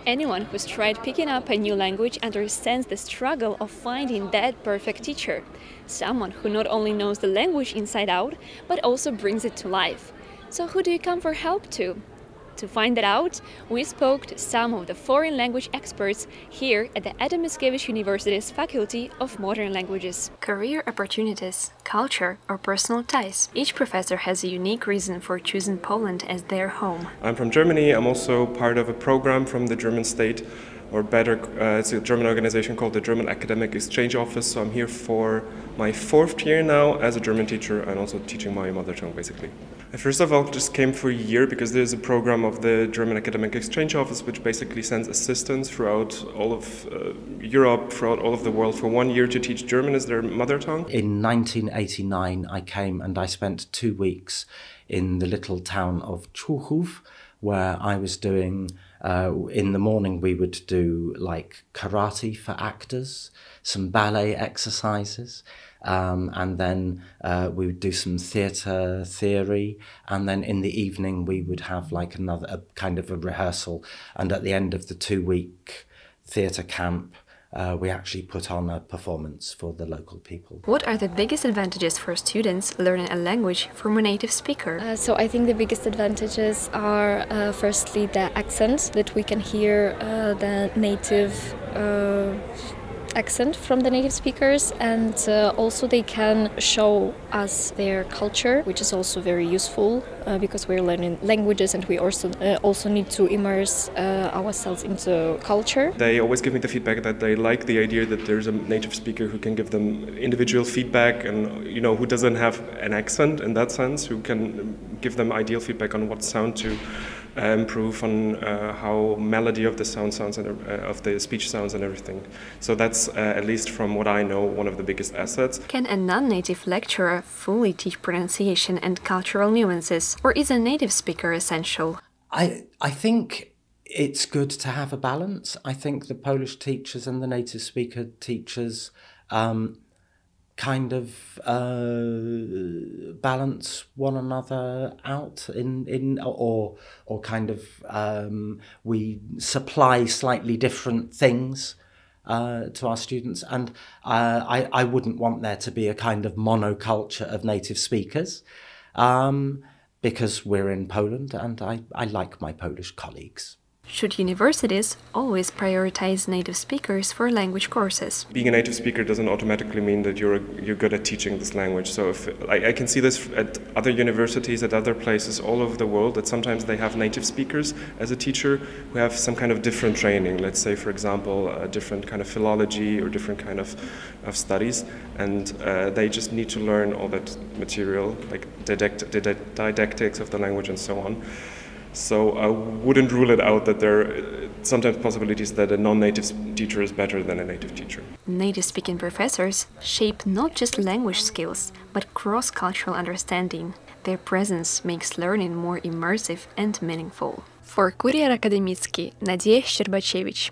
Anyone who's tried picking up a new language understands the struggle of finding that perfect teacher. Someone who not only knows the language inside out, but also brings it to life. So who do you come for help to? To find that out, we spoke to some of the foreign language experts here at the Adam Mickiewicz University's Faculty of Modern Languages. Career opportunities, culture or personal ties. Each professor has a unique reason for choosing Poland as their home. I'm from Germany. I'm also part of a program from the German state, or better, it's a German organization called the German Academic Exchange Office. So I'm here for my 4th year now as a German teacher and also teaching my mother tongue, basically. I first of all just came for a year because there's a program of the German Academic Exchange Office which basically sends assistants throughout all of Europe, throughout all of the world for 1 year to teach German as their mother tongue. In 1989 I came and I spent 2 weeks in the little town of Człuchów, where I was doing, in the morning we would do like karate for actors, some ballet exercises, and then we would do some theatre theory, and then in the evening we would have like a kind of a rehearsal, and at the end of the 2-week theatre camp we actually put on a performance for the local people. What are the biggest advantages for students learning a language from a native speaker? So I think the biggest advantages are firstly the accent, that we can hear the native accent from the native speakers, and also they can show us their culture, which is also very useful because we're learning languages and we also need to immerse ourselves into culture. They always give me the feedback that they like the idea that there's a native speaker who can give them individual feedback and, you know, who doesn't have an accent in that sense, who can give them ideal feedback on what sound to improve, on how melody of the sound sounds and of the speech sounds and everything. So that's, at least from what I know, one of the biggest assets. Can a non-native lecturer fully teach pronunciation and cultural nuances, or is a native speaker essential? I think it's good to have a balance. I think the Polish teachers and the native speaker teachers kind of balance one another out or kind of we supply slightly different things to our students, and I wouldn't want there to be a kind of monoculture of native speakers because we're in Poland and I like my Polish colleagues. Should universities always prioritize native speakers for language courses? Being a native speaker doesn't automatically mean that you're good at teaching this language. So if I can see this at other universities, at other places all over the world, that sometimes they have native speakers as a teacher who have some kind of different training. Let's say, for example, a different kind of philology or different kind of studies, and they just need to learn all that material, like the didactics of the language and so on. So I wouldn't rule it out that there are sometimes possibilities that a non-native teacher is better than a native teacher. Native-speaking professors shape not just language skills, but cross-cultural understanding. Their presence makes learning more immersive and meaningful. For Kurier Akademicki, Nadia Щербачевич.